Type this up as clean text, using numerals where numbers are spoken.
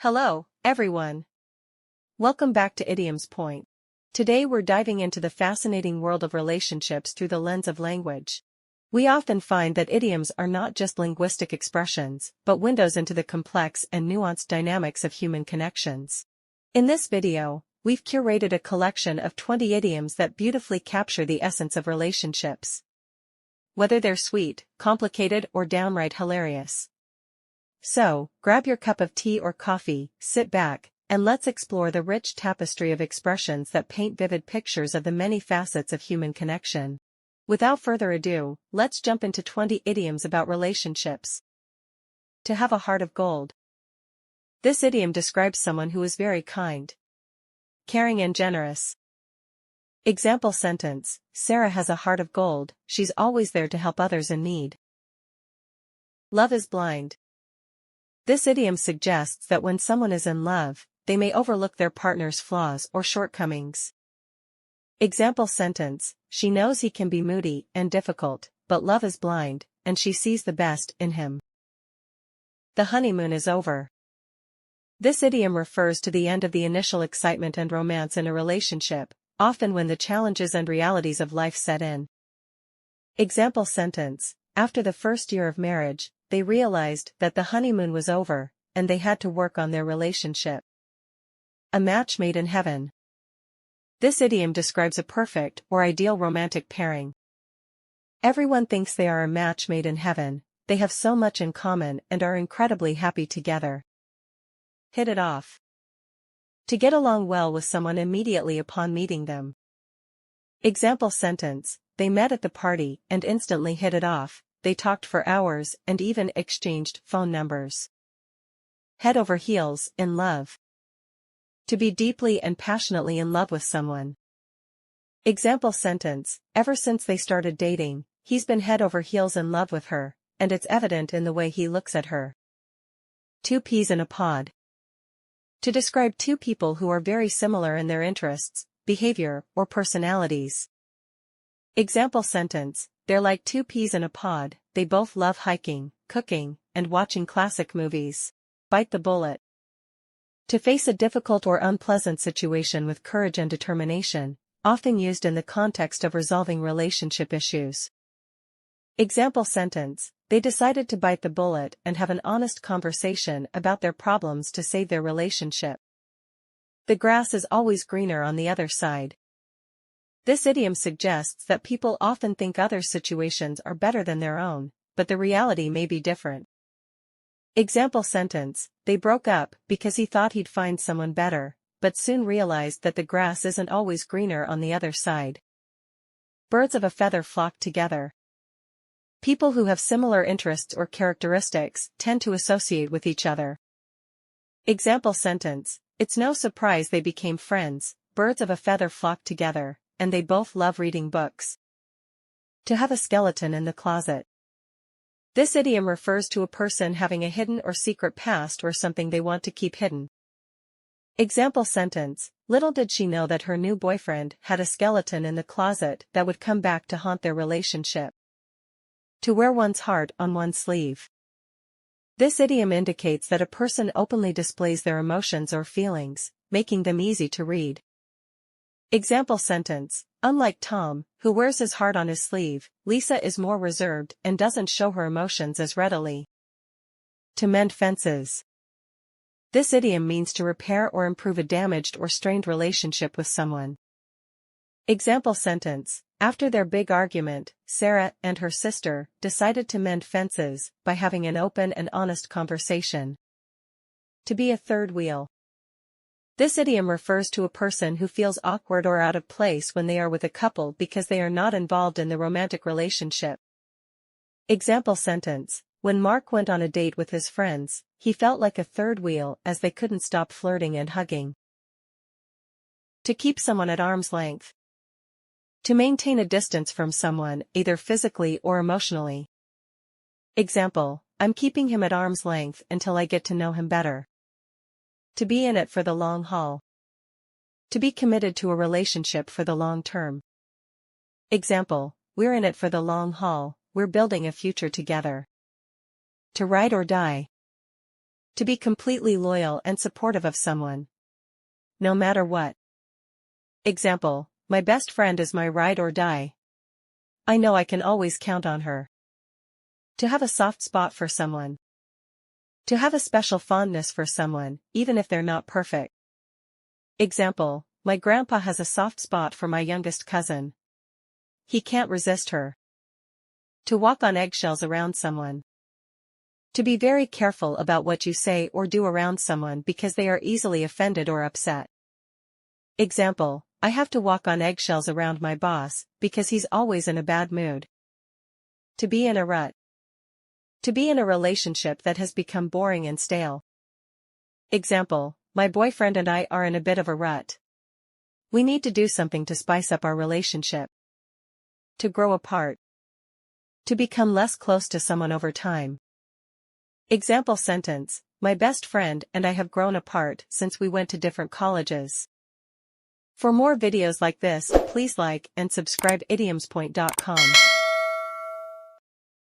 Hello, everyone. Welcome back to Idiomspoint. Today we're diving into the fascinating world of relationships through the lens of language. We often find that idioms are not just linguistic expressions, but windows into the complex and nuanced dynamics of human connections. In this video, we've curated a collection of 20 idioms that beautifully capture the essence of relationships. Whether they're sweet, complicated, or downright hilarious. So, grab your cup of tea or coffee, sit back, and let's explore the rich tapestry of expressions that paint vivid pictures of the many facets of human connection. Without further ado, let's jump into 20 idioms about relationships. To have a heart of gold. This idiom describes someone who is very kind, caring and generous. Example sentence: Sarah has a heart of gold, she's always there to help others in need. Love is blind. This idiom suggests that when someone is in love, they may overlook their partner's flaws or shortcomings. Example sentence: She knows he can be moody and difficult, but love is blind, and she sees the best in him. The honeymoon is over. This idiom refers to the end of the initial excitement and romance in a relationship, often when the challenges and realities of life set in. Example sentence: After the first year of marriage, they realized that the honeymoon was over, and they had to work on their relationship. A match made in heaven. This idiom describes a perfect or ideal romantic pairing. Everyone thinks they are a match made in heaven, they have so much in common and are incredibly happy together. Hit it off. To get along well with someone immediately upon meeting them. Example sentence: They met at the party and instantly hit it off. They talked for hours and even exchanged phone numbers. Head over heels in love. To be deeply and passionately in love with someone. Example sentence: Ever since they started dating, he's been head over heels in love with her, and it's evident in the way he looks at her. Two peas in a pod. To describe two people who are very similar in their interests, behavior, or personalities. Example sentence: They're like two peas in a pod, they both love hiking, cooking, and watching classic movies. Bite the bullet. To face a difficult or unpleasant situation with courage and determination, often used in the context of resolving relationship issues. Example sentence: They decided to bite the bullet and have an honest conversation about their problems to save their relationship. The grass is always greener on the other side. This idiom suggests that people often think other situations are better than their own, but the reality may be different. Example sentence: They broke up because he thought he'd find someone better, but soon realized that the grass isn't always greener on the other side. Birds of a feather flock together. People who have similar interests or characteristics tend to associate with each other. Example sentence: It's no surprise they became friends, birds of a feather flock together, and they both love reading books. To have a skeleton in the closet. This idiom refers to a person having a hidden or secret past or something they want to keep hidden. Example sentence: Little did she know that her new boyfriend had a skeleton in the closet that would come back to haunt their relationship. To wear one's heart on one's sleeve. This idiom indicates that a person openly displays their emotions or feelings, making them easy to read. Example sentence: Unlike Tom, who wears his heart on his sleeve, Lisa is more reserved and doesn't show her emotions as readily. To mend fences. This idiom means to repair or improve a damaged or strained relationship with someone. Example sentence: After their big argument, Sarah and her sister decided to mend fences by having an open and honest conversation. To be a third wheel. This idiom refers to a person who feels awkward or out of place when they are with a couple because they are not involved in the romantic relationship. Example sentence: When Mark went on a date with his friends, he felt like a third wheel as they couldn't stop flirting and hugging. To keep someone at arm's length. To maintain a distance from someone, either physically or emotionally. Example: I'm keeping him at arm's length until I get to know him better. To be in it for the long haul. To be committed to a relationship for the long term. Example: We're in it for the long haul, we're building a future together. To ride or die. To be completely loyal and supportive of someone. No matter what. Example, my best friend is my ride or die. I know I can always count on her. To have a soft spot for someone. To have a special fondness for someone, even if they're not perfect. Example, my grandpa has a soft spot for my youngest cousin. He can't resist her. To walk on eggshells around someone. To be very careful about what you say or do around someone because they are easily offended or upset. Example, I have to walk on eggshells around my boss because he's always in a bad mood. To be in a rut. To be in a relationship that has become boring and stale. Example, my boyfriend and I are in a bit of a rut. We need to do something to spice up our relationship. To grow apart. To become less close to someone over time. Example sentence, my best friend and I have grown apart since we went to different colleges. For more videos like this, please like and subscribe idiomspoint.com.